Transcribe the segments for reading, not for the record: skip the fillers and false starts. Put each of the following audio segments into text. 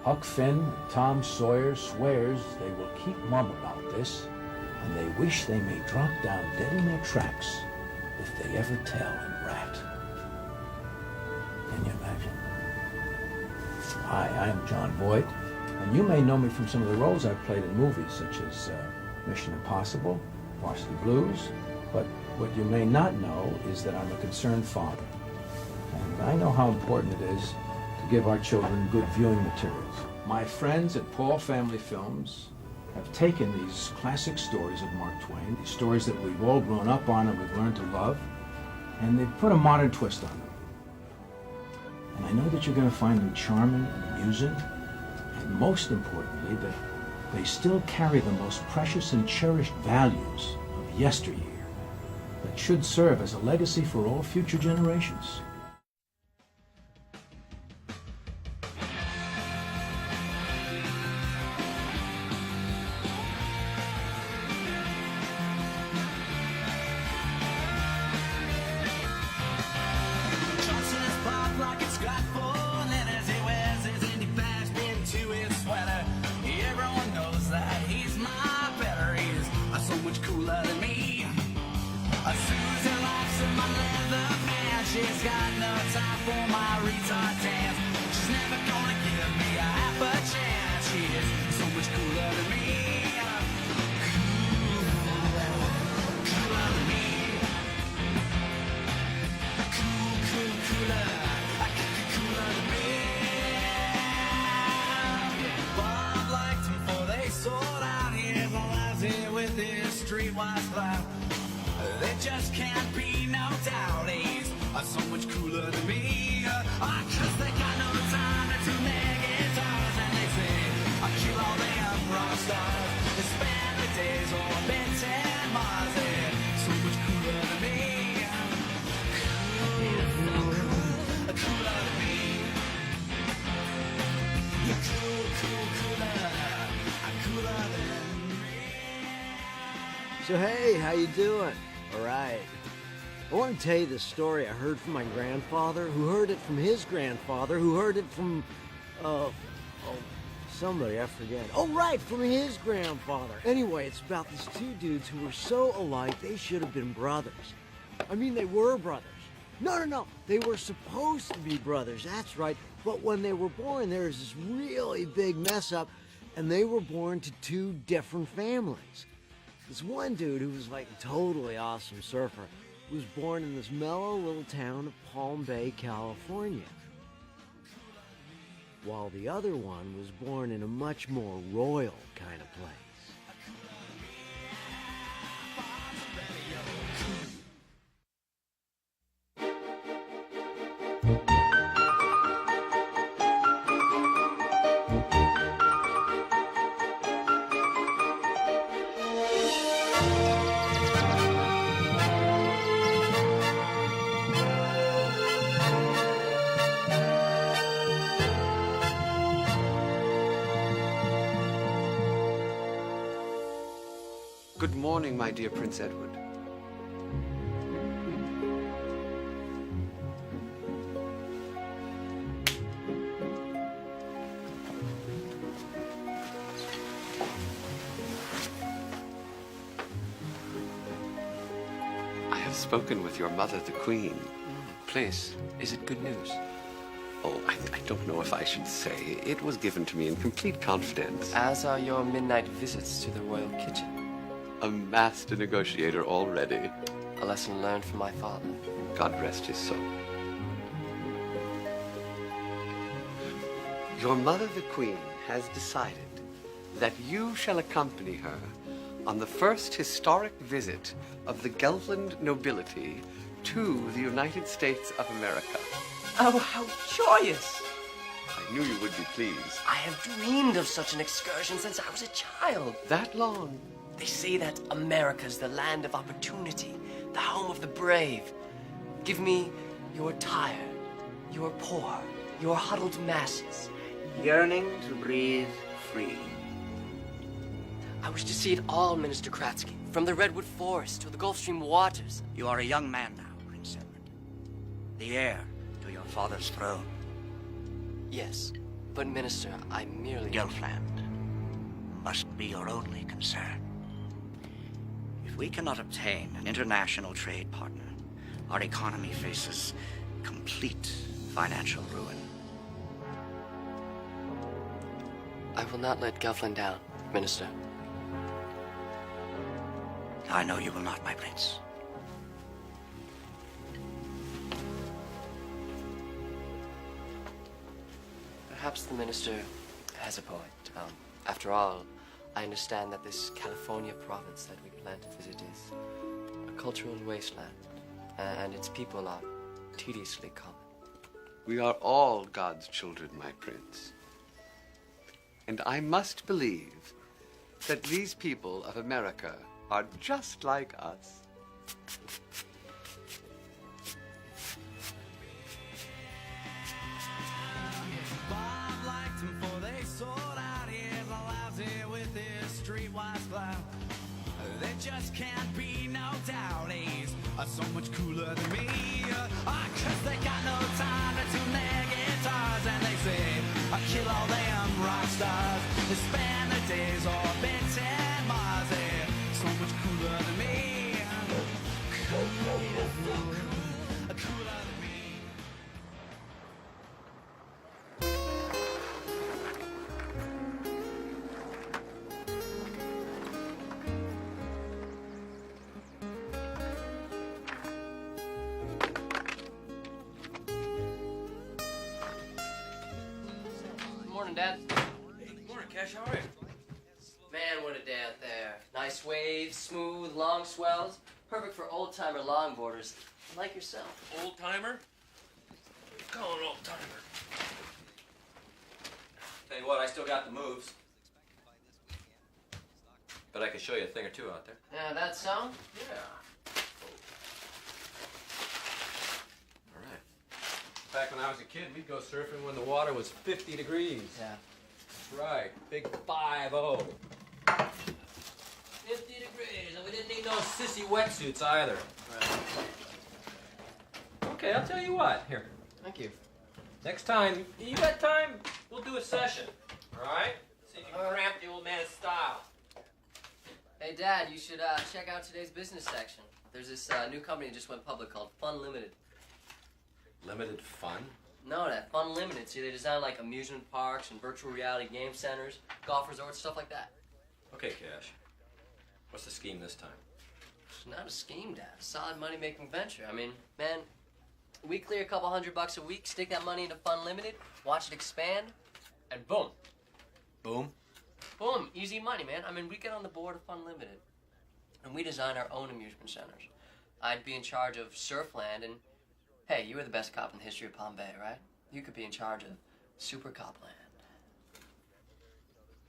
Huck Finn and Tom Sawyer swears they will keep mum about this, and they wish they may drop down dead in their tracks if they ever tell and rat. Can you imagine? Hi, I'm John Voight, and you may know me from some of the roles I've played in movies, such as Mission Impossible, Varsity Blues, but what you may not know is that I'm a concerned father. And I know how important it is to give our children good viewing materials. My friends at Paul Family Films have taken these classic stories of Mark Twain, these stories that we've all grown up on and we've learned to love, and they've put a modern twist on them. And I know that you're going to find them charming and amusing, and most importantly, that they still carry the most precious and cherished values of yesteryear that should serve as a legacy for all future generations. She's got no time for my retard dance. She's never gonna give me a half a chance. She is so much cooler than me. Cooler than me. Cooler than me. Bob liked him before they sold out. Here's my lives here with this streetwise clout. There just can't be no doubt. He's so much cooler than me. Cause they got no time to do their guitars. And they say, I kill all the young rock stars. They spend the days orbiting Mars. They're so much cooler than me. Cooler than me. You're cooler than me. So hey, how you doing? All right. I want to tell you this story I heard from my grandfather, who heard it from his grandfather, who heard it from, somebody, I forget. Oh, right, from his grandfather. Anyway, it's about these two dudes who were so alike, they should have been brothers. I mean, they were brothers. No, they were supposed to be brothers, that's right. But when they were born, there was this really big mess up, and they were born to two different families. This one dude who was like a totally awesome surfer was born in this mellow little town of Palm Bay, California, while the other one was born in a much more royal kind of place. Good morning, my dear Prince Edward. I have spoken with your mother, the Queen. Please, is it good news? Oh, I don't know if I should say. It was given to me in complete confidence. As are your midnight visits to the royal kitchen. A master negotiator already. A lesson learned from my father. God rest his soul. Your mother, the Queen, has decided that you shall accompany her on the first historic visit of the Gelfland nobility to the United States of America. Oh, how joyous! I knew you would be pleased. I have dreamed of such an excursion since I was a child. That long? They say that America's the land of opportunity, the home of the brave. Give me your tired, your poor, your huddled masses, yearning to breathe free. I wish to see it all, Minister Kratzky, from the Redwood Forest to the Gulf Stream waters. You are a young man now, Prince Edward. The heir to your father's throne. Yes, But, Minister, I merely... Gelfland must be your only concern. If we cannot obtain an international trade partner, our economy faces complete financial ruin. I will not let Gelfland down, Minister. I know you will not, my prince. Perhaps the Minister has a point. After all, I understand that this California province that we plan to visit is a cultural wasteland, and its people are tediously common. We are all God's children, my prince. And I must believe that these people of America are just like us. Bob liked him for they sold out. He's lousy with his streetwise clout. There just can't be no doubt he's so much cooler than me. Cause they got no time to tune their guitars, and they say, kill all them rock stars. They spend their days orbiting Mars. They're so much cooler than me. Cooler than me. Morning, Dad. Good morning, Cash. How are you? Man, what a day out there. Nice waves, smooth, long swells. Perfect for old-timer longboarders like yourself. Old timer? Call an old timer. Tell you what, I still got the moves. But I can show you a thing or two out there. Yeah, that so? Yeah. All right. Back when I was a kid, we'd go surfing when the water was 50 degrees. Yeah. That's right. Big 5-0. 50 degrees, and we didn't need no sissy wetsuits either. Right. Okay, I'll tell you what. Here, Thank you. next time, you got time, we'll do a session. All right? See if you can cramp the old man's style. Hey, Dad, you should check out today's business section. There's this new company that just went public called Fun Limited. Limited fun? No, that Fun Limited. See, they design like amusement parks and virtual reality game centers, golf resorts, stuff like that. Okay, Cash. What's the scheme this time? It's not a scheme, Dad. A solid money-making venture. I mean, man, we clear a couple $100 a week, stick that money into Fun Limited, watch it expand, and boom. Boom. Boom, easy money, man. I mean, we get on the board of Fun Limited, and we design our own amusement centers. I'd be in charge of Surfland, and hey, you were the best cop in the history of Palm Bay, right? You could be in charge of Super Copland.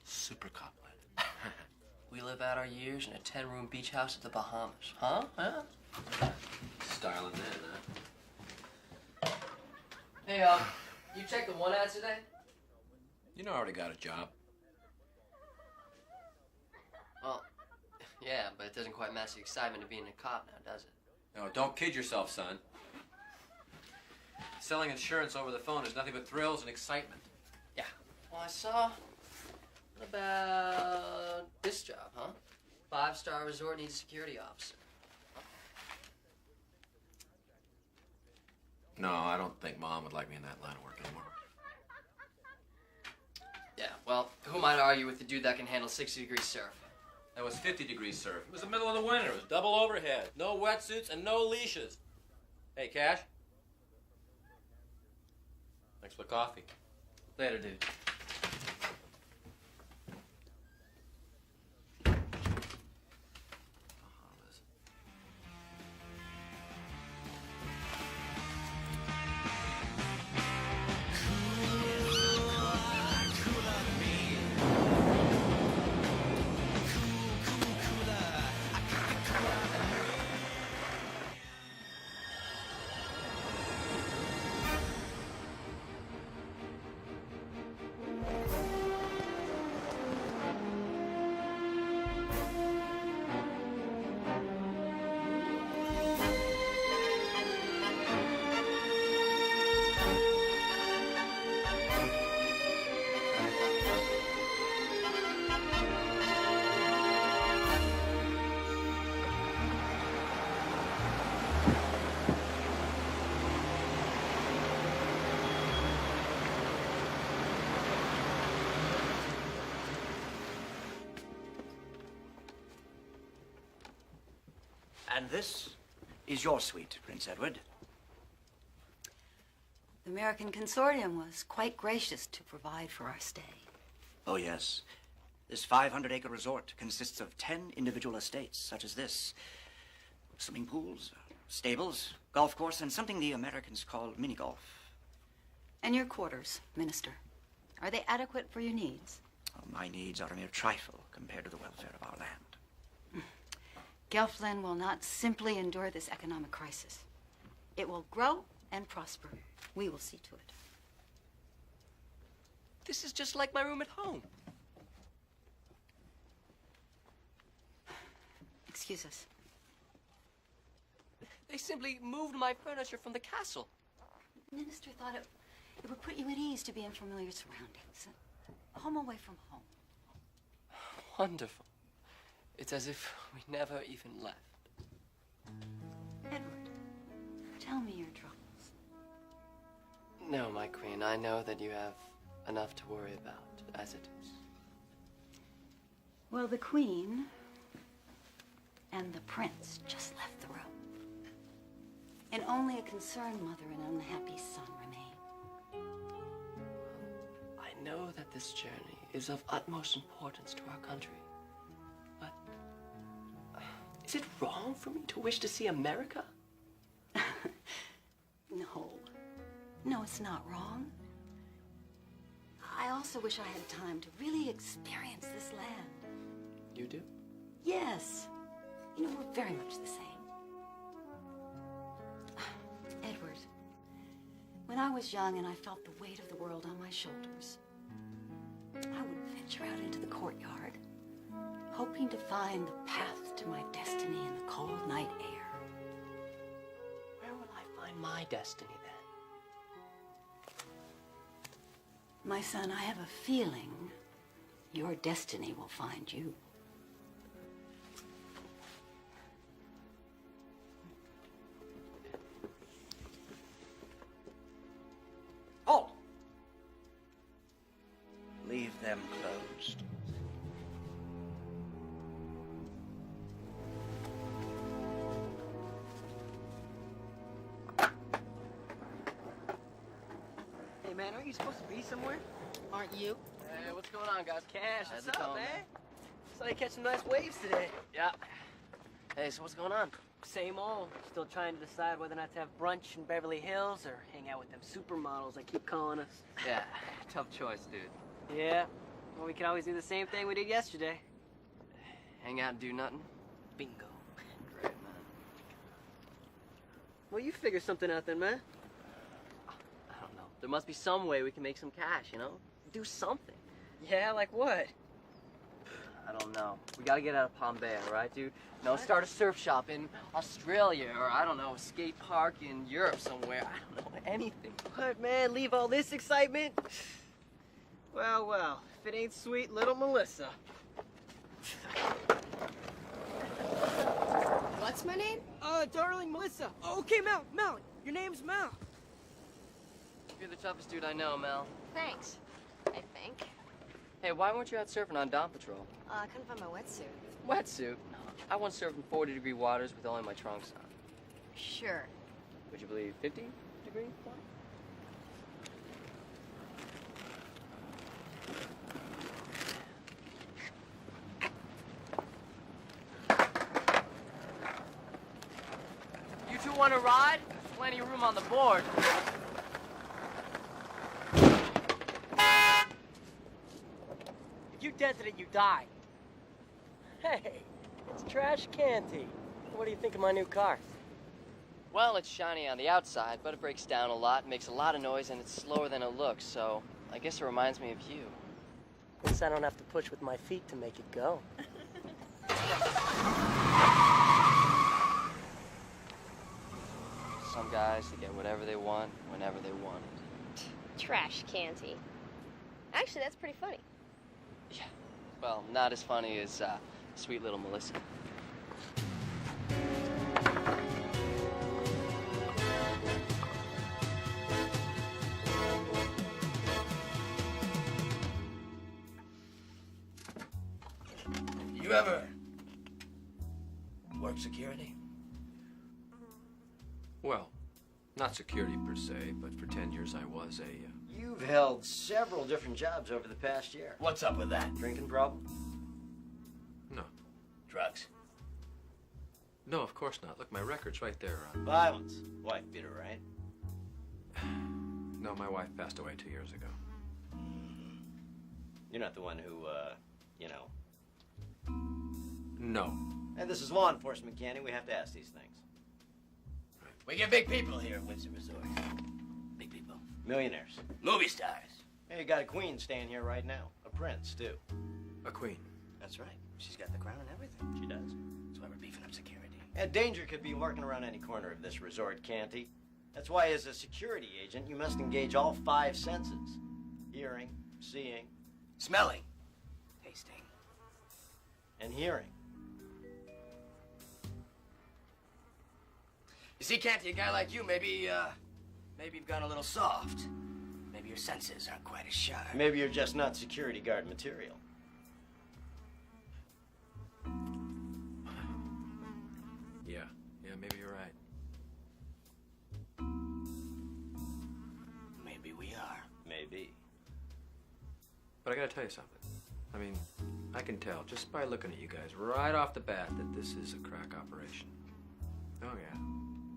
Super Copland. We live out our years in a 10-room beach house at the Bahamas. Huh? Styling that, huh? Hey, you checked the one ad today? You know I already got a job. Well, yeah, but it doesn't quite match the excitement of being a cop now, does it? No, don't kid yourself, son. Selling insurance over the phone is nothing but thrills and excitement. Yeah. Well, I saw... What about this job, huh? 5-star resort needs a security officer. No, I don't think Mom would like me in that line of work anymore. Yeah, well, who am I to argue with the dude that can handle 60-degree surf? That was 50 degrees surf. It was the middle of the winter. It was double overhead. No wetsuits and no leashes. Hey, Cash? Thanks for the coffee. Later, dude. And this is your suite, Prince Edward. The American Consortium was quite gracious to provide for our stay. Oh, yes. This 500-acre resort consists of 10 individual estates, such as this. Swimming pools, stables, golf course, and something the Americans call mini-golf. And your quarters, Minister, are they adequate for your needs? Oh, my needs are a mere trifle compared to the welfare of our land. Gelfland will not simply endure this economic crisis. It will grow and prosper. We will see to it. This is just like my room at home. Excuse us. They simply moved my furniture from the castle. Minister thought it would put you at ease to be in familiar surroundings. A home away from home. Wonderful. It's as if we never even left. Edward, tell me your troubles. No, my queen, I know that you have enough to worry about, as it is. Well, the Queen and the Prince just left the room. And only a concerned mother and an unhappy son remain. I know that this journey is of utmost importance to our country. But is it wrong for me to wish to see America? No. No, it's not wrong. I also wish I had time to really experience this land. You do? Yes. You know, we're very much the same. Edward, when I was young and I felt the weight of the world on my shoulders, I would venture out into the courtyard, hoping to find the path to my destiny in the cold night air. Where will I find my destiny then? My son, I have a feeling your destiny will find you. Halt! Leave them closed. Hey, man, aren't you supposed to be somewhere? Aren't you? Hey, what's going on, guys? Cash, How's what's it up, going, man? Saw you catch some nice waves today. Yeah. Hey, so what's going on? Same old. Still trying to decide whether or not to have brunch in Beverly Hills or hang out with them supermodels that keep calling us. Yeah, tough choice, dude. Yeah. Well, we can always do the same thing we did yesterday. Hang out and do nothing? Bingo. Great, man. Well, you figure something out then, man. I don't know. There must be some way we can make some cash, you know? Do something. Yeah, like what? I don't know. We gotta get out of Palm Bay, all right, dude? No, start a surf shop in Australia, or I don't know, a skate park in Europe somewhere. I don't know, anything. What, man? Leave all this excitement? Well, well, if it ain't sweet little Melissa. What's my name? Darling Melissa. Oh, okay, Mel. Your name's Mel. You're the toughest dude I know, Mel. Thanks, I think. Hey, why weren't you out surfing on Dawn Patrol? I couldn't find my wetsuit. Wetsuit? I once surfed in 40-degree waters with only my trunks on. Sure. Would you believe 50-degree water? You two want to ride? There's plenty of room on the board. If you dented it, you die. Hey, it's Trash Canty. What do you think of my new car? Well, it's shiny on the outside, but it breaks down a lot, makes a lot of noise, and it's slower than it looks, so I guess it reminds me of you. At least I don't have to push with my feet to make it go. Some guys, they get whatever they want, whenever they want it. Trash Canty. Actually, that's pretty funny. Yeah, well, not as funny as sweet little Melissa. You ever work security? Not security per se, but for 10 years I was a... You've held several different jobs over the past year. What's up with that? Drinking problem? No. Drugs? No, of course not. Look, my record's right there. Violence. Wife beater, right? No, my wife passed away 2 years ago. You're not the one who, you know. No. And this is law enforcement, Candy. We have to ask these things. We get big people here at Windsor Resort. Big people. Millionaires. Movie stars. Hey, you got a queen staying here right now. A prince, too. A queen. That's right. She's got the crown and everything. She does. That's why we're beefing up security. And danger could be lurking around any corner of this resort, Canty. That's why, as a security agent, you must engage all 5 senses. Hearing, seeing, Smelling. Tasting. and hearing. You see, Canty, a guy like you, maybe you've gone a little soft. Maybe your senses aren't quite as sharp. Maybe you're just not security guard material. Yeah, maybe you're right. Maybe we are. Maybe. But I gotta tell you something. I mean, I can tell just by looking at you guys right off the bat that this is a crack operation. Oh, yeah.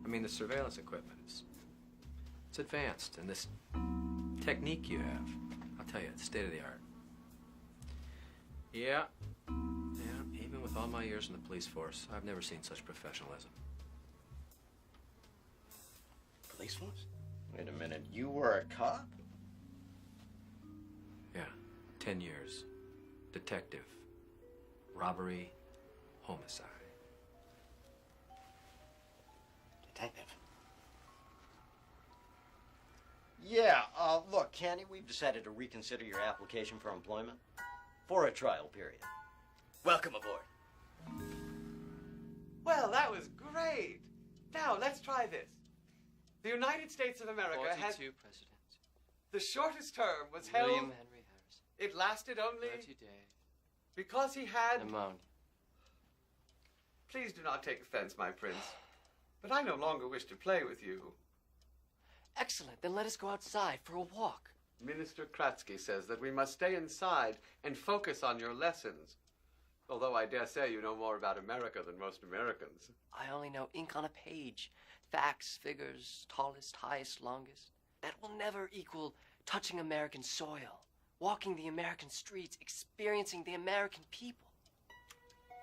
I mean, the surveillance equipment it's advanced, and this technique you have, I'll tell you, it's state of the art. Yeah, even with all my years in the police force, I've never seen such professionalism. Police force? Wait a minute, you were a cop? Yeah, 10 years. Detective. Robbery. Homicide. Detective. Yeah, look, Candy, we've decided to reconsider your application for employment for a trial period. Welcome aboard. Well, that was great. Now, let's try this. The United States of America has... 42 presidents. The shortest term was held... William Henry Harrison. It lasted only... 30 days. Because he had... Pneumonia. Please do not take offense, my prince. But I no longer wish to play with you. Excellent. Then let us go outside for a walk. Minister Kratzky says that we must stay inside and focus on your lessons. Although I dare say you know more about America than most Americans. I only know ink on a page. Facts, figures, tallest, highest, longest. That will never equal touching American soil, walking the American streets, experiencing the American people.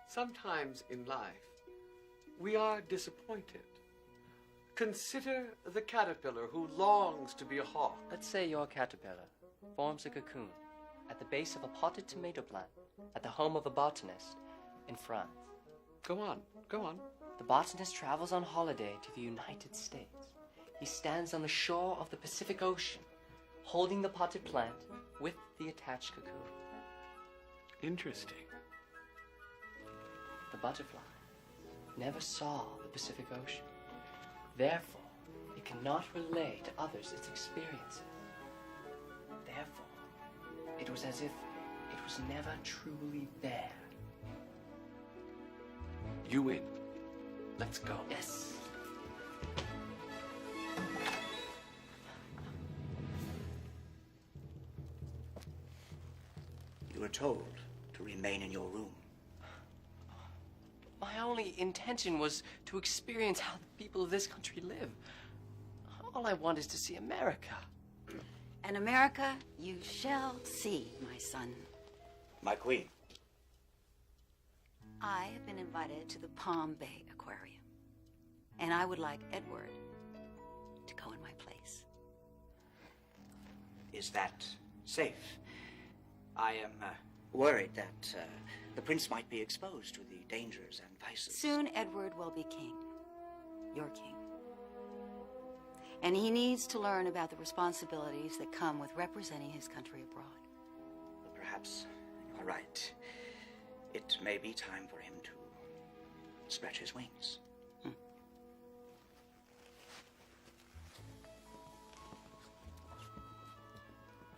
Sometimes in life, we are disappointed. Consider the caterpillar who longs to be a hawk. Let's say your caterpillar forms a cocoon at the base of a potted tomato plant at the home of a botanist in France. Go on, go on. The botanist travels on holiday to the United States. He stands on the shore of the Pacific Ocean, holding the potted plant with the attached cocoon. Interesting. The butterfly never saw the Pacific Ocean. Therefore, it cannot relay to others its experiences. Therefore, it was as if it was never truly there. You win. Let's go. Yes. You were told to remain in your room. My only intention was to experience how the people of this country live. All I want is to see America. And America you shall see, my son. My queen. I have been invited to the Palm Bay Aquarium. And I would like Edward to go in my place. Is that safe? I am worried that the prince might be exposed to the dangers and vices. Soon Edward will be king. Your king. And he needs to learn about the responsibilities that come with representing his country abroad. Perhaps you're right. It may be time for him to stretch his wings.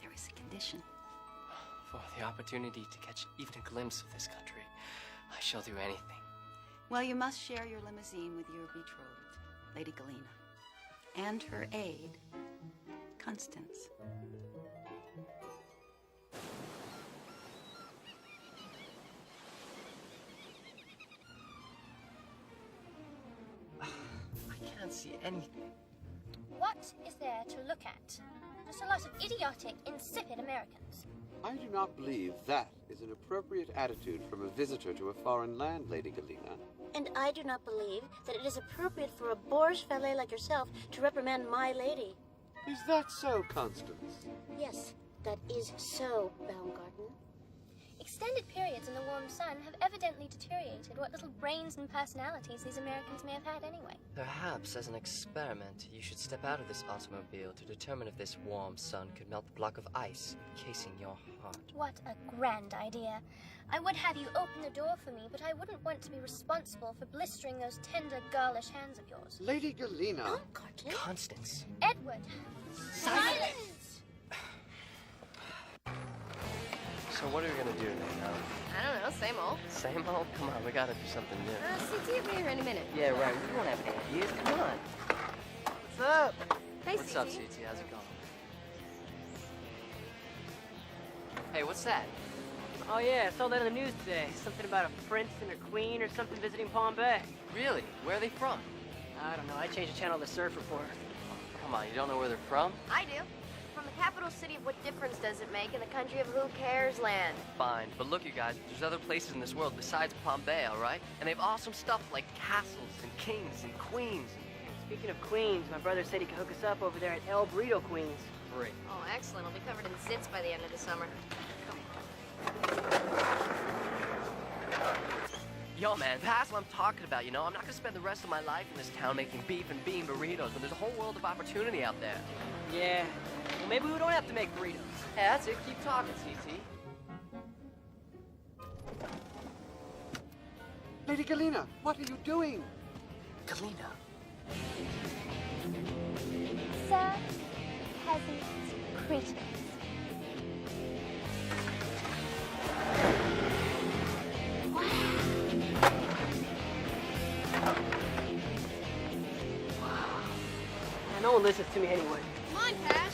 There is a condition. For the opportunity to catch even a glimpse of this country, I shall do anything. Well, you must share your limousine with your betrothed, Lady Galena. and her aide, Constance. I can't see anything. What is there to look at? Just a lot of idiotic, insipid Americans. I do not believe that is an appropriate attitude from a visitor to a foreign land, Lady Galena. And I do not believe that it is appropriate for a boorish valet like yourself to reprimand my lady. Is that so, Constance? Yes, that is so, Baumgarten. Extended periods in the warm sun have evidently deteriorated what little brains and personalities these Americans may have had anyway. Perhaps, as an experiment, you should step out of this automobile to determine if this warm sun could melt the block of ice encasing your heart. What a grand idea. I would have you open the door for me, but I wouldn't want to be responsible for blistering those tender, girlish hands of yours. Lady Galena! Constance! Edward! Silence! So what are we gonna do now? I don't know, same old. Same old? Come on, we gotta do something new. CT will be here any minute. Yeah, right. We don't have any ideas. Come on. What's up? Hey, What's CT. up, CT? How's it going? Hey, what's that? Oh yeah, I saw that in the news today. Something about a prince and a queen or something visiting Palm Bay. Really? Where are they from? I don't know, I changed the channel to Surf Report. Come on, you don't know where they're from? I do. From the capital city of what difference does it make in the country of who cares land. Fine, but look, you guys, there's other places in this world besides Palm Bay, all right? And they have awesome stuff like castles and kings and queens. Speaking of queens, my brother said he could hook us up over there at El Burrito Queens. Great. Oh, excellent. I'll be covered in zits by the end of the summer. Yo, man, that's what I'm talking about, you know? I'm not gonna spend the rest of my life in this town making beef and bean burritos when there's a whole world of opportunity out there. Yeah, well maybe we don't have to make burritos. Yeah, that's it. Keep talking, CT. Lady Galena, what are you doing? Galena. Sir, peasant, greetings. Man, no one listens to me anyway. Come on, Cash.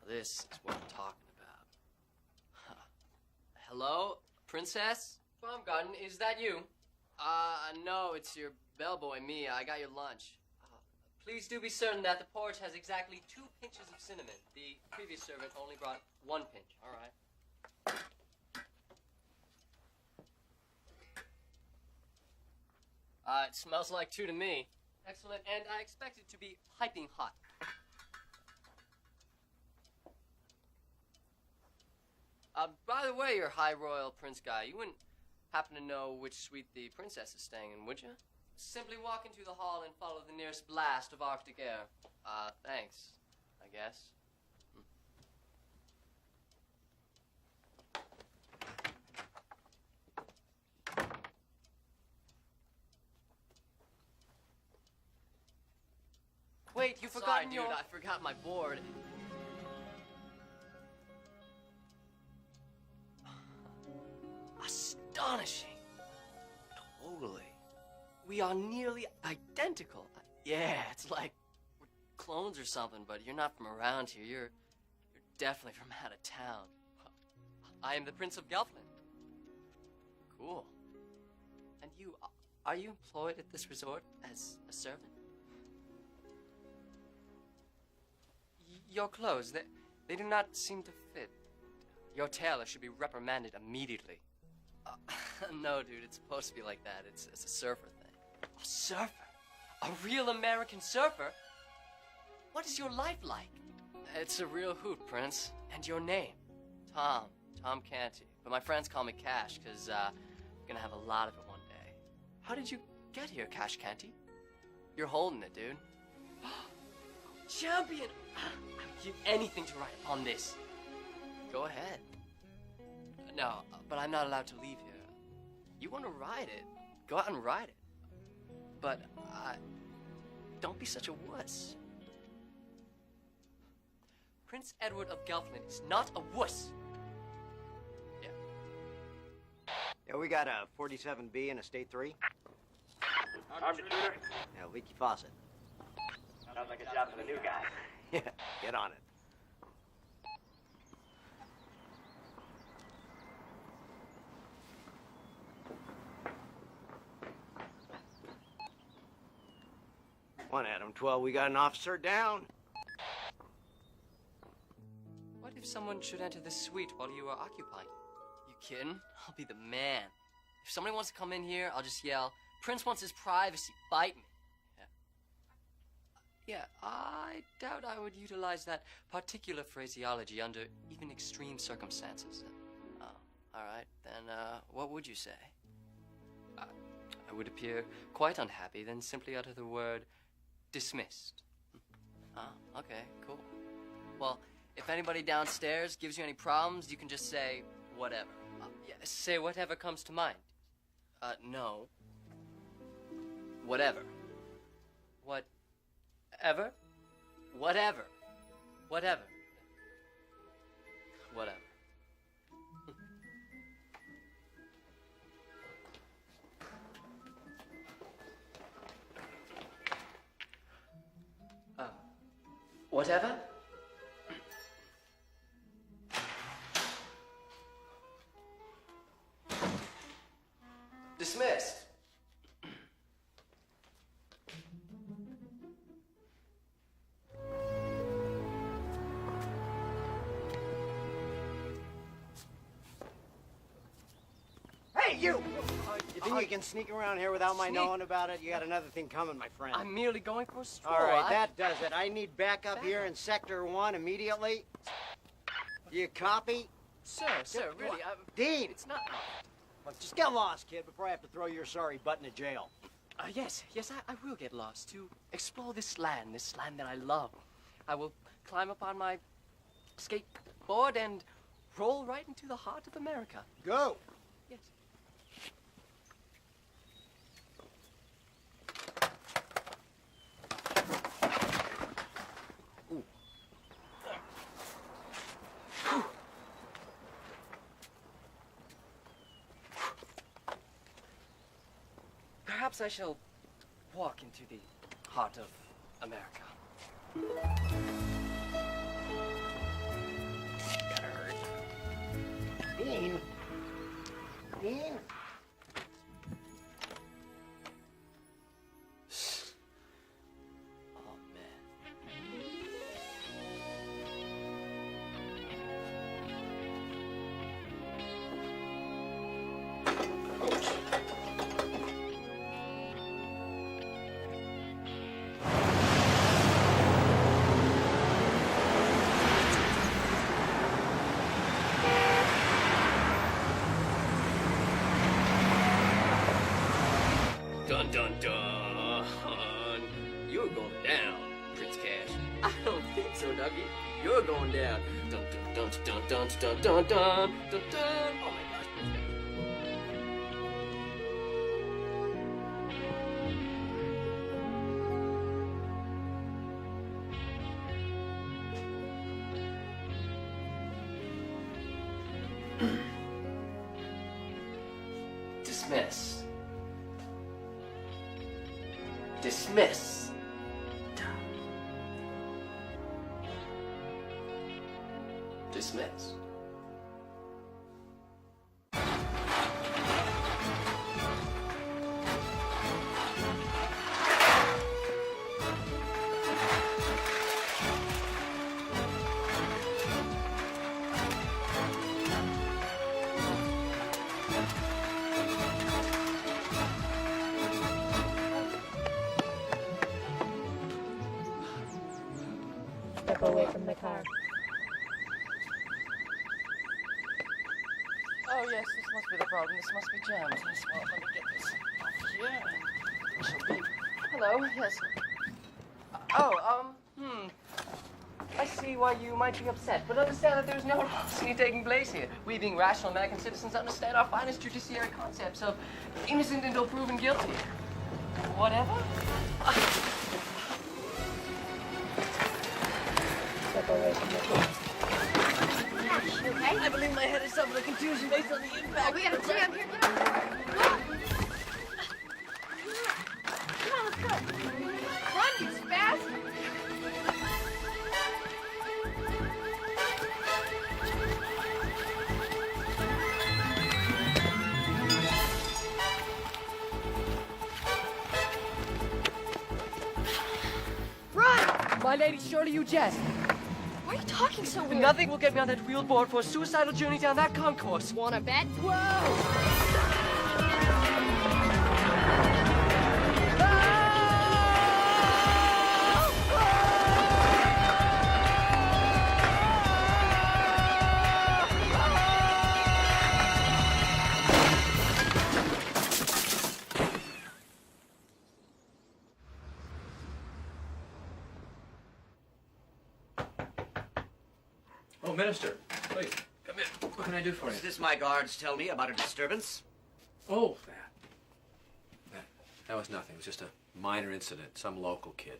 This is what I'm talking about. Huh. Hello, princess? Baumgarten, is that you? No, it's your bellboy, me. I got your lunch. Please do be certain that the porridge has exactly 2 pinches of cinnamon. The previous servant only brought 1 pinch. All right. It smells like 2 to me. Excellent, and I expect it to be piping hot. By the way, your High Royal Prince guy, you wouldn't happen to know which suite the princess is staying in, would you? Simply walk into the hall and follow the nearest blast of Arctic air. Thanks, I guess. Wait, you forgot your... Sorry, dude, I forgot my board. Astonishing. Totally. We are nearly identical. Yeah, it's like we're clones or something, but you're not from around here. You're definitely from out of town. I am the Prince of Gelfland. Cool. And you, are you employed at this resort as a servant? Your clothes, they do not seem to fit. Your tailor should be reprimanded immediately. No, dude, it's supposed to be like that. It's a surfer thing. A surfer? A real American surfer? What is your life like? It's a real hoot, Prince. And your name? Tom Canty. But my friends call me Cash, because I'm gonna have a lot of it one day. How did you get here, Cash Canty? You're holding it, dude. Champion! I would give anything to write upon this. Go ahead. No, but I'm not allowed to leave here. You want to ride it? Go out and ride it. But, don't be such a wuss. Prince Edward of Gelfland is not a wuss. Yeah, we got a 47B and a State 3. Armed intruder? Yeah, leaky faucet. Sounds like a job for the new guy. Yeah, get on it. One Adam 12, we got an officer down. What if someone should enter the suite while you are occupied? You kidding? I'll be the man. If somebody wants to come in here, I'll just yell, Prince wants his privacy, bite me. Yeah, I doubt I would utilize that particular phraseology under even extreme circumstances. Oh, all right, then what would you say? I would appear quite unhappy, then simply utter the word dismissed. Okay, cool. Well, if anybody downstairs gives you any problems, you can just say whatever. Yeah, say whatever comes to mind. No. Whatever. Whatever? Whatever. Whatever. Whatever. Whatever? Dismissed. Hey, you! You think you can sneak around here without my knowing about it? You got another thing coming, my friend. I'm merely going for a stroll. All right, that does it. I need backup here in Sector 1 immediately. You copy? Sir, really, Dean! It's not... Look, just get lost, kid, before I have to throw your sorry butt into jail. Yes, I will get lost to explore this land that I love. I will climb up on my skateboard and roll right into the heart of America. Go! Yes. Perhaps I shall walk into the heart of America. Gotta hurt. Dean? Dean? Oh, man. I don't think so, Dougie. You're going down. Dun dun dun dun dun dun dun dun dun dun. Oh my gosh, Prince Dougie. Dismiss. Dismiss. Dismiss. Step away from the car. Oh yes, this must be the problem. This must be jammed. Yes, well, let me get this off here. And this will be... Hello, yes. I see why you might be upset, but understand that there's no larceny taking place here. We, being rational American citizens, understand our finest judiciary concepts of innocent until proven guilty. Whatever? Step away from the car. Okay? I believe my head is suffered a contusion based on the impact. Oh, we gotta jam here. Get on. Come on, let's go. Run, you spaz. Run! My lady, surely you jest. Why are you talking so weird? Nothing will get me on that wheeled board for a suicidal journey down that concourse. Wanna bet? Whoa! Oh, Minister, please, come in. What can I do for you? Is this my guards tell me about a disturbance? Oh, that was nothing. It was just a minor incident. Some local kid.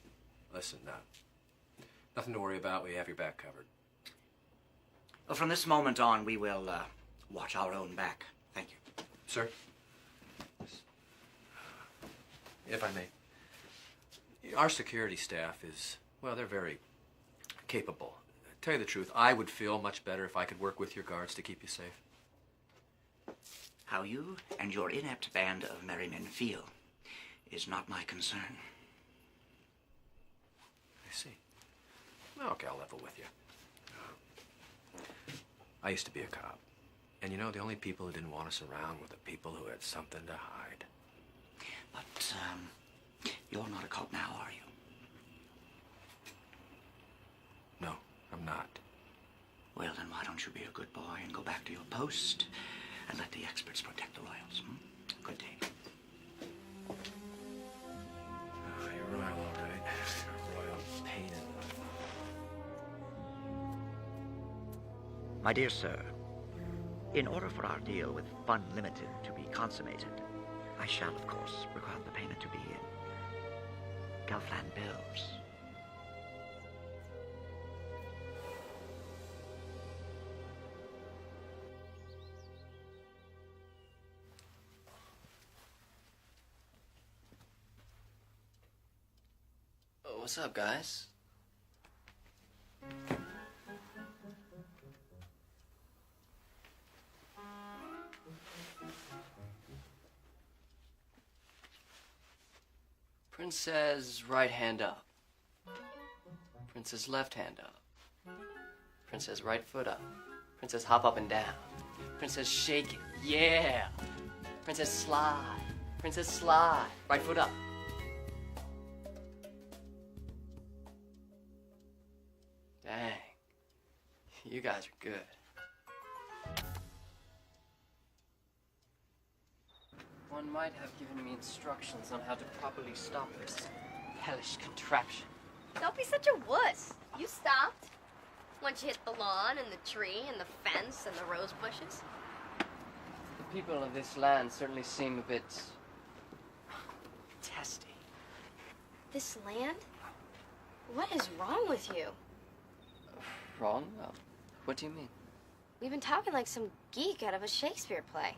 Listen, nothing to worry about. We have your back covered. Well, from this moment on, we will watch our own back. Thank you. Sir? Yes. If I may. Our security staff is, well, they're very capable. Tell you the truth, I would feel much better if I could work with your guards to keep you safe. How you and your inept band of merry men feel is not my concern. I see. Well, okay, I'll level with you. I used to be a cop. And you know, the only people who didn't want us around were the people who had something to hide. But, you're not a cop now, are you? No, I'm not. Well, then why don't you be a good boy and go back to your post and let the experts protect the royals, hmm? Good day. Oh, you're royal, all right. You're a royal pain in the... My dear sir, in order for our deal with Fund Limited to be consummated, I shall, of course, require the payment to be in Gelfland bills. What's up, guys? Prince says right hand up. Prince says left hand up. Prince says right foot up. Prince says hop up and down. Prince says shake it. Yeah. Prince says slide. Prince says slide. Right foot up. Dang. You guys are good. One might have given me instructions on how to properly stop this hellish contraption. Don't be such a wuss. You stopped. Once you hit the lawn and the tree and the fence and the rose bushes. The people of this land certainly seem a bit testy. This land? What is wrong with you? Wrong? What do you mean? We've been talking like some geek out of a Shakespeare play.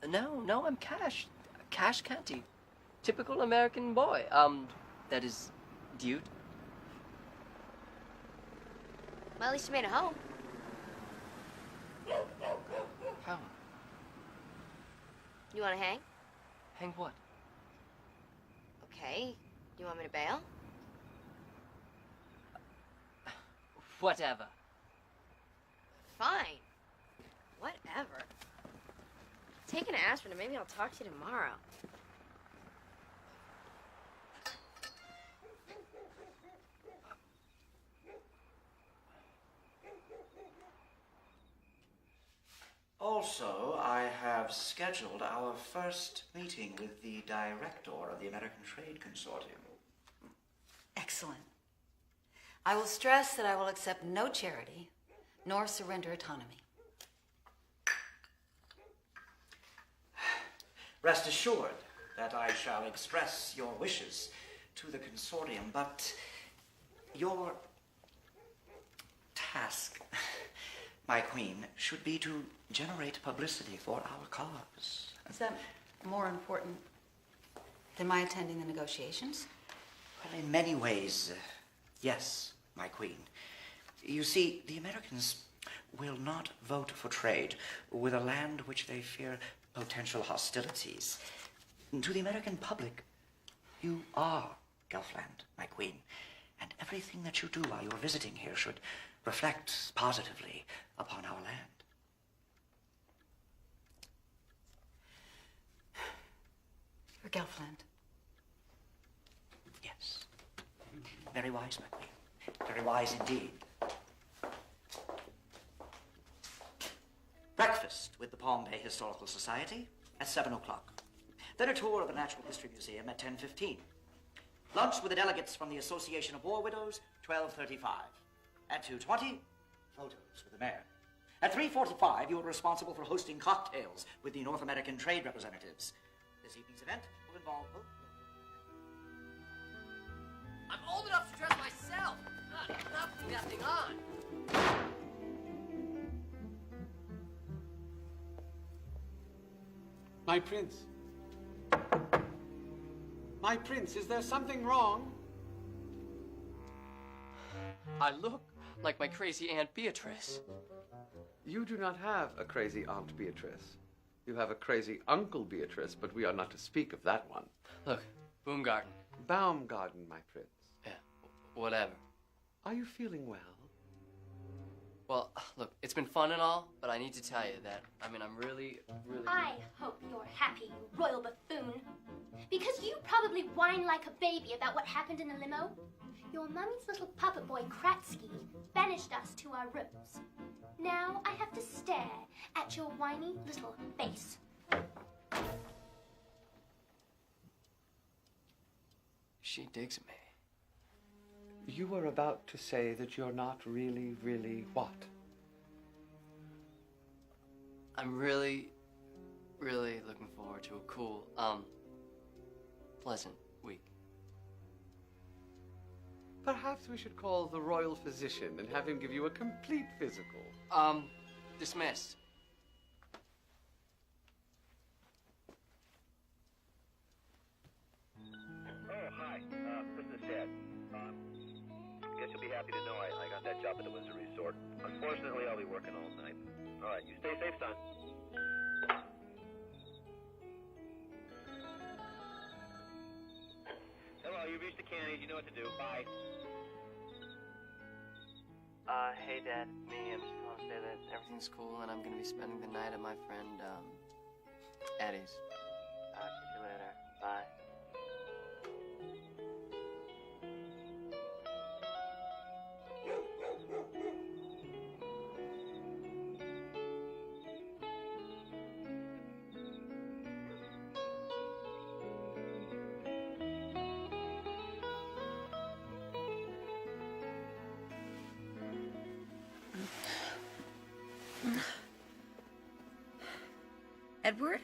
No, I'm Cash. Cash Canty. Typical American boy. That is, dude. Well, at least you made it home. How? You want to hang? Hang what? Okay. Do you want me to bail? Whatever. Fine. Whatever. Take an aspirin and maybe I'll talk to you tomorrow. Also, I have scheduled our first meeting with the director of the American Trade Consortium. Excellent. I will stress that I will accept no charity, nor surrender autonomy. Rest assured that I shall express your wishes to the consortium, but your task, my queen, should be to generate publicity for our cause. Is that more important than my attending the negotiations? Well, in many ways, yes, my queen. You see, the Americans will not vote for trade with a land which they fear potential hostilities. To the American public, you are Gelfland, my queen, and everything that you do while you're visiting here should reflect positively upon our land. For Gelfland. Yes. Very wise, my queen. Very wise indeed. Breakfast with the Palm Bay Historical Society at 7 o'clock. Then a tour of the Natural History Museum at 10:15. Lunch with the delegates from the Association of War Widows, 12:35. At 2:20, photos with the mayor. At 3:45, you are responsible for hosting cocktails with the North American trade representatives. This evening's event will involve both. I'm old enough to dress myself. Not putting that thing on. My prince. My prince, is there something wrong? I look like my crazy Aunt Beatrice. You do not have a crazy Aunt Beatrice. You have a crazy Uncle Beatrice, but we are not to speak of that one. Look, Baumgarten. Baumgarten, my prince. Yeah, whatever. Are you feeling well? Well, look, it's been fun and all, but I need to tell you that, I'm really... I hope you're happy, you royal buffoon. Because you probably whine like a baby about what happened in the limo. Your mummy's little puppet boy, Kratsky, banished us to our rooms. Now I have to stare at your whiny little face. She digs me. You were about to say that you're not really what? I'm really looking forward to a cool, pleasant week. Perhaps we should call the royal physician and have him give you a complete physical. Dismissed. Oh, hi. This is Ted. Guess you'll be happy to know I got that job at the Windsor Resort. Unfortunately, I'll be working all night. All right, you stay safe, son. Hello, you've reached the Cannys. You know what to do. Bye. Hey, Dad. Me. I'm just calling to say that everything's cool and I'm gonna be spending the night at my friend, Eddie's. See you later. Bye. Edward?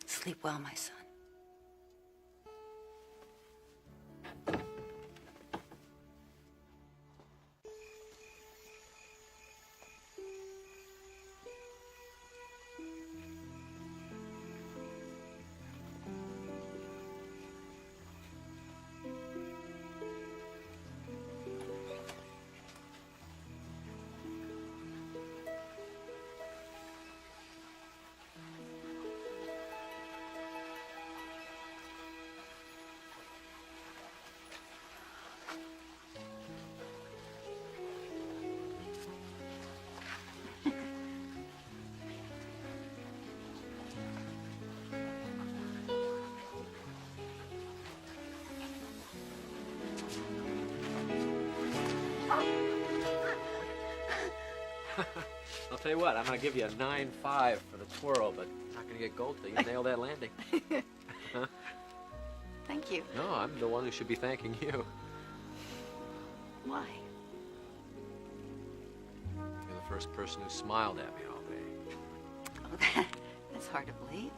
Sleep well, my son. I'll tell you what, I'm gonna give you a 9.5 for the twirl, but not gonna get gold till you nail that landing. Huh? Thank you. No, I'm the one who should be thanking you. Why? You're the first person who smiled at me all day. Oh, that's hard to believe.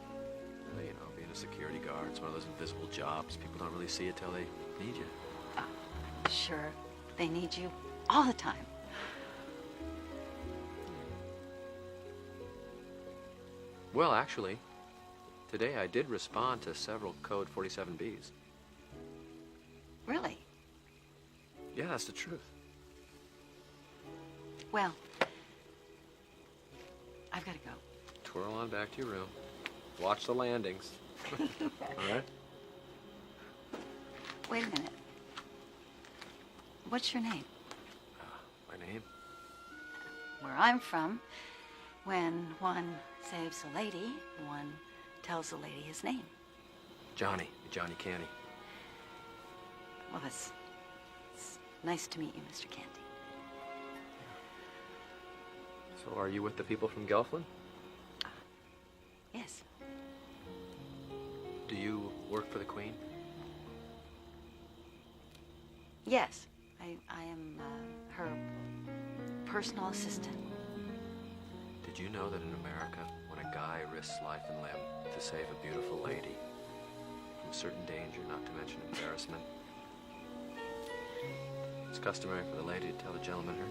Well, you know, being a security guard, it's one of those invisible jobs. People don't really see it till they need you. Sure, they need you all the time. Well, actually, today I did respond to several Code 47Bs. Really? Yeah, that's the truth. Well, I've got to go. Twirl on back to your room. Watch the landings. All right? Wait a minute. What's your name? My name? Where I'm from, when one saves a lady, one tells the lady his name. Johnny Canty. Well, it's nice to meet you, Mr. Canty. So are you with the people from Gelfland? Yes. Do you work for the Queen? Yes. I am her personal assistant. Did you know that in America, when a guy risks life and limb to save a beautiful lady from certain danger, not to mention embarrassment, it's customary for the lady to tell the gentleman her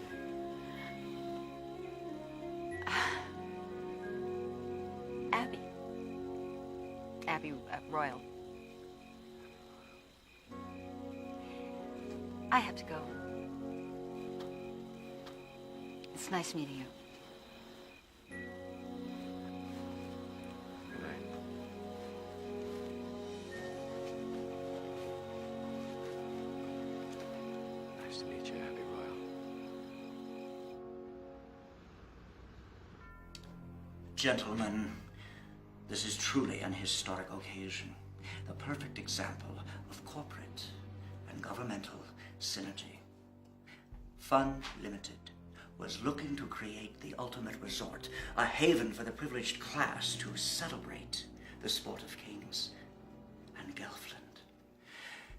name? Abby. Abby Royal. I have to go. It's nice meeting you. Good night. Nice to meet you, Abby Royal. Gentlemen, this is truly an historic occasion. The perfect example of corporate and governmental synergy. Fun Limited was looking to create the ultimate resort, a haven for the privileged class to celebrate the sport of kings. And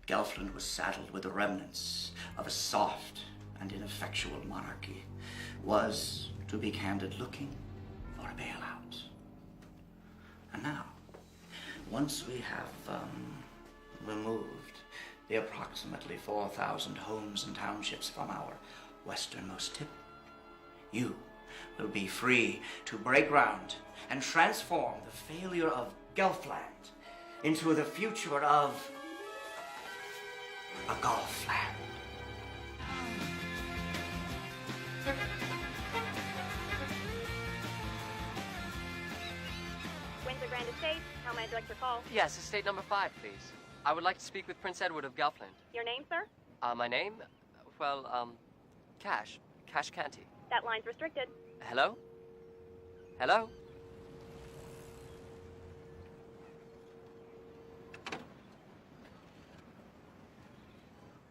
Gelfland was saddled with the remnants of a soft and ineffectual monarchy, was, to be candid, looking for a bailout. And now, once we have removed the approximately 4,000 homes and townships from our westernmost tip, you will be free to break ground and transform the failure of Gelfland into the future of a Golfland. Windsor Grand Estate, how may I direct your call? Yes, estate number 5, please. I would like to speak with Prince Edward of Gelfland. Your name, sir? My name? Well, Cash. Cash Canty. That line's restricted. Hello? Hello?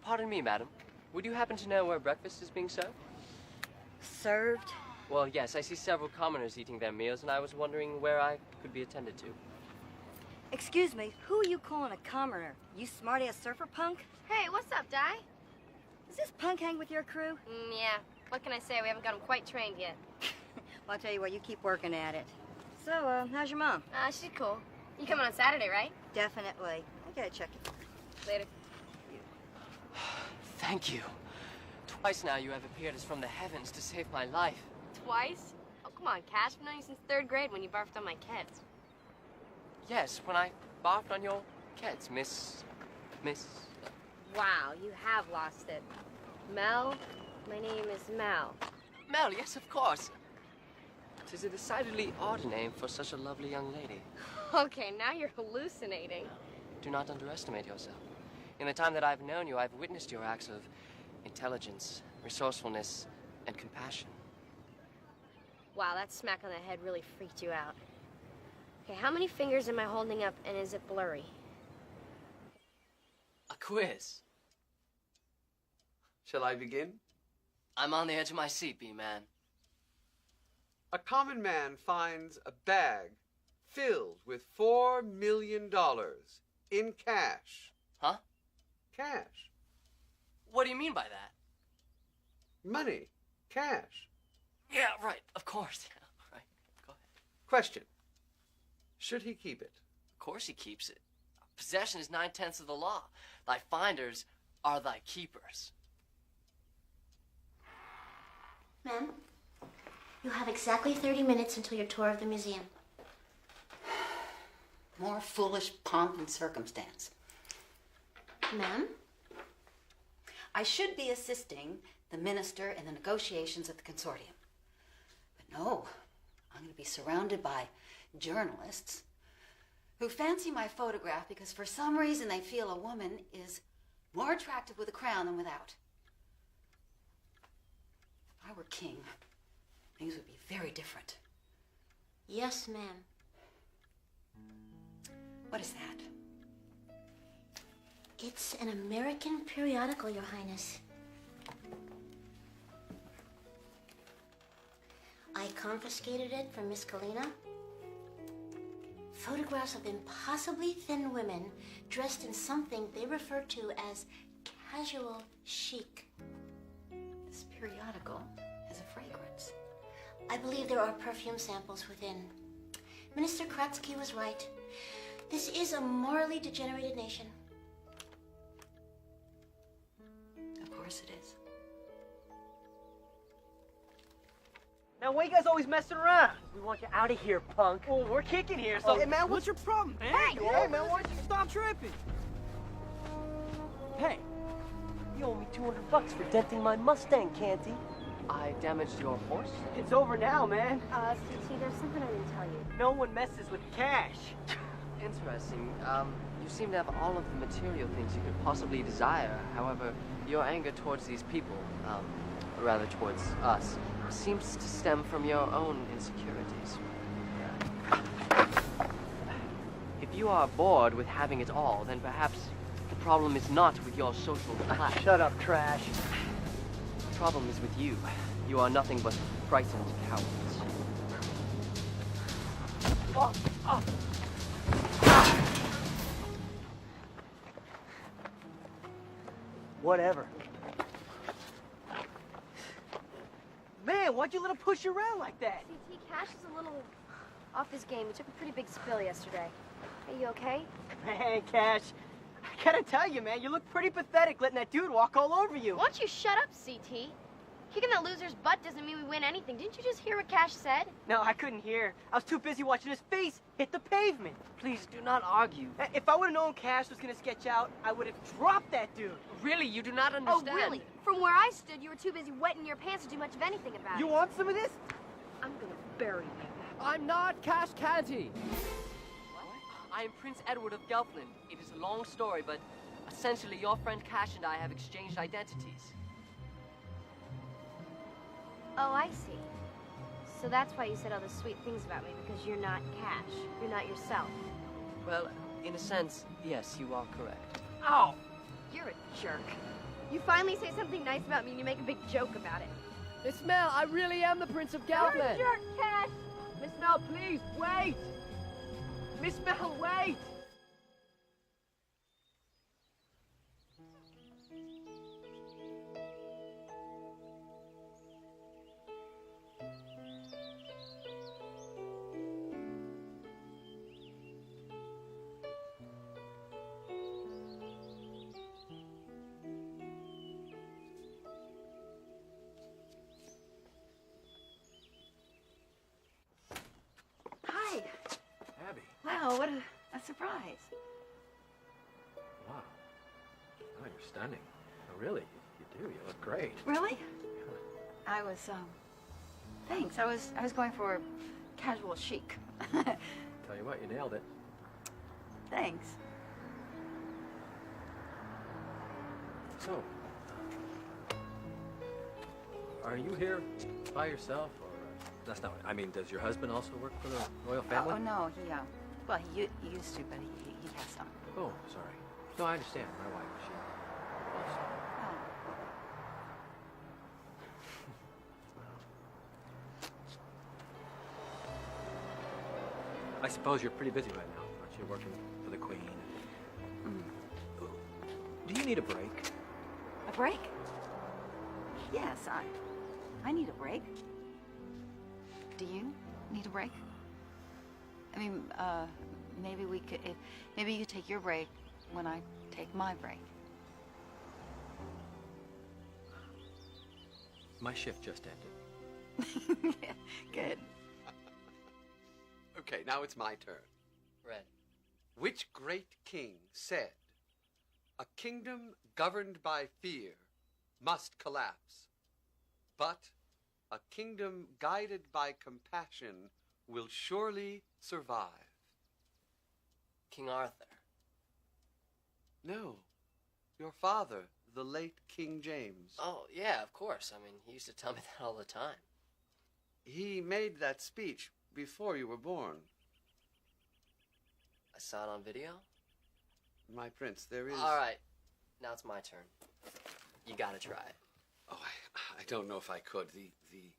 Pardon me, madam. Would you happen to know where breakfast is being served? Served? Well, yes, I see several commoners eating their meals, and I was wondering where I could be attended to. Excuse me, who are you calling a commoner? You smarty-ass surfer punk? Hey, what's up, Di? Does this punk hang with your crew? Yeah. What can I say? We haven't got him quite trained yet. Well, I'll tell you what, you keep working at it. So, how's your mom? She's cool. You coming on Saturday, right? Definitely. I gotta check it. Later. Thank you. Twice now you have appeared as from the heavens to save my life. Twice? Oh, come on, Cash. I've known you since 3rd grade when you barfed on my kids. Yes, when I barfed on your kids, Miss... Wow, you have lost it. Mel? My name is Mel. Mel, yes, of course. 'Tis a decidedly odd name for such a lovely young lady. Okay, now you're hallucinating. Do not underestimate yourself. In the time that I've known you, I've witnessed your acts of intelligence, resourcefulness, and compassion. Wow, that smack on the head really freaked you out. Okay, how many fingers am I holding up, and is it blurry? A quiz. Shall I begin? I'm on the edge of my seat, B-Man. A common man finds a bag filled with $4 million in cash. Huh? Cash. What do you mean by that? Money. Cash. Yeah, right, of course. Yeah, right. Go ahead. Question. Should he keep it? Of course he keeps it. Possession is 9/10 of the law. Thy finders are thy keepers. Ma'am, you have exactly 30 minutes until your tour of the museum. More foolish pomp and circumstance. Ma'am? I should be assisting the minister in the negotiations at the consortium. But no, I'm going to be surrounded by journalists who fancy my photograph because for some reason they feel a woman is more attractive with a crown than without. If I were king, things would be very different. Yes, ma'am. What is that? It's an American periodical, Your Highness. I confiscated it from Miss Kalina. Photographs of impossibly thin women dressed in something they refer to as casual chic. This periodical has a fragrance. I believe there are perfume samples within. Minister Kratsky was right. This is a morally degenerated nation. Of course it is. Now, why you guys always messing around? We want you out of here, punk. Well, we're kicking here, so... Hey, man, what's your problem? Hey, man, why don't you stop tripping? Hey, you owe me $200 for denting my Mustang, Canty. I damaged your horse? It's over now, man. CT, there's something I didn't tell you. No one messes with cash. Interesting. You seem to have all of the material things you could possibly desire. However, your anger towards these people, rather towards us, seems to stem from your own insecurities. If you are bored with having it all, then perhaps the problem is not with your social class. Shut up, trash. The problem is with you. You are nothing but frightened cowards. Oh, oh. Whatever. Man, why'd you let him push you around like that? CT, Cash is a little off his game. He took a pretty big spill yesterday. Are you okay? Man, Cash, I gotta tell you, man, you look pretty pathetic letting that dude walk all over you. Why don't you shut up, CT? Kicking that loser's butt doesn't mean we win anything. Didn't you just hear what Cash said? No, I couldn't hear. I was too busy watching his face hit the pavement. Please do not argue. If I would have known Cash was gonna sketch out, I would have dropped that dude. Really, you do not understand. Oh, really? From where I stood, you were too busy wetting your pants to do much of anything about You it. want some of this? I'm gonna bury you. I'm not Cash Canty. What? I am Prince Edward of Gelfland. It is a long story, but essentially your friend Cash and I have exchanged identities. Oh, I see. So that's why you said all the sweet things about me, because you're not Cash. You're not yourself. Well, in a sense, yes, you are correct. Oh! You're a jerk. You finally say something nice about me and you make a big joke about it. Miss Mel, I really am the Prince of You're a Gelfland. jerk, Cash! Miss Mel, please, wait! Miss Mel, wait! Wow, what a surprise. Wow. Oh, you're stunning. Oh, really? You do. You look great. Really? I was, thanks. I was going for casual chic. Tell you what, you nailed it. Thanks. So, are you here by yourself, or that's not? I mean, does your husband also work for the royal family? Oh no, he well, he used to, but he has some. Oh, sorry. No, I understand. My wife, she also. I suppose you're pretty busy right now, aren't you? Working for the Queen. Do you need a break? A break? Yes, I need a break. Do you need a break? I mean, maybe we could, maybe you could take your break when I take my break. My shift just ended. Good. Okay, now it's my turn. Red. Which great king said, "A kingdom governed by fear must collapse, but a kingdom guided by compassion will surely survive"? King Arthur. No, your father, the late King James. Oh, yeah, of course. I mean, he used to tell me that all the time. He made that speech before you were born. I saw it on video? My prince, there is... All right, now it's my turn. You gotta try it. Oh, I don't know if I could. The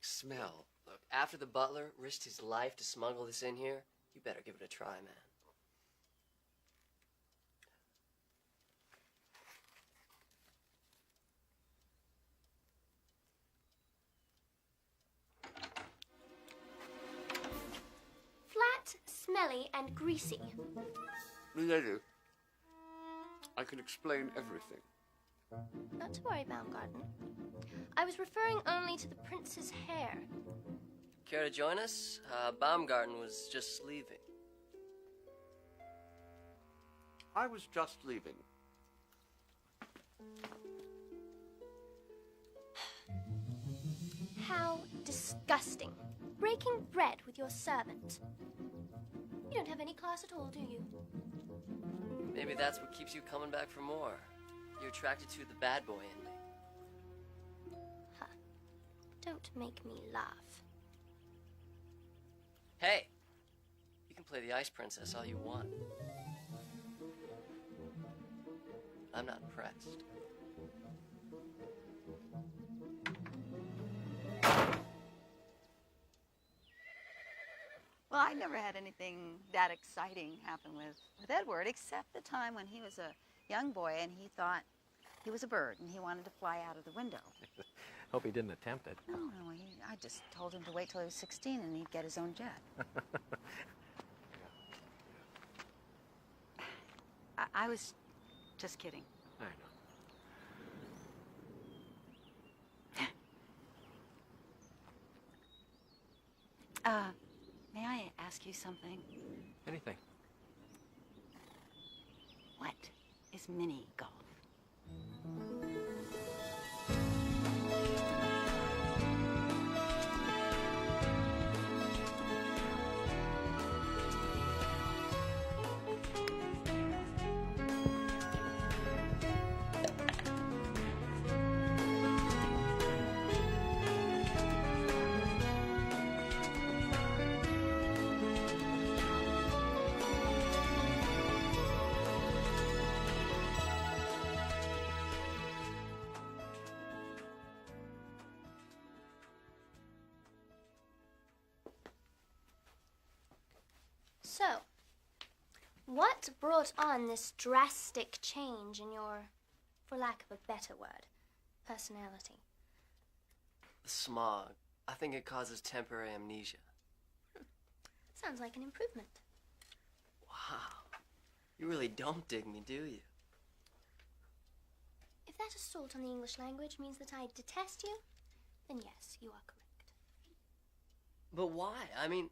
smell. Look, after the butler risked his life to smuggle this in here, you better give it a try, man. Flat, smelly, and greasy. Milady, I can explain everything. Not to worry, Baumgarten. I was referring only to the prince's hair. Care to join us? Baumgarten was just leaving. I was just leaving. How disgusting. Breaking bread with your servant. You don't have any class at all, do you? Maybe that's what keeps you coming back for more. You're attracted to the bad boy in me. Huh. Don't make me laugh. Hey, you can play the ice princess all you want. I'm not impressed. Well, I never had anything that exciting happen with Edward, except the time when he was a young boy and he thought he was a bird and he wanted to fly out of the window. Hope he didn't attempt it. No, I just told him to wait till he was 16 and he'd get his own jet. I was just kidding. I know. May I ask you something? Anything. What is mini golf? So, what brought on this drastic change in your, for lack of a better word, personality? The smog. I think it causes temporary amnesia. Sounds like an improvement. Wow. You really don't dig me, do you? If that assault on the English language means that I detest you, then yes, you are correct. But why? I mean,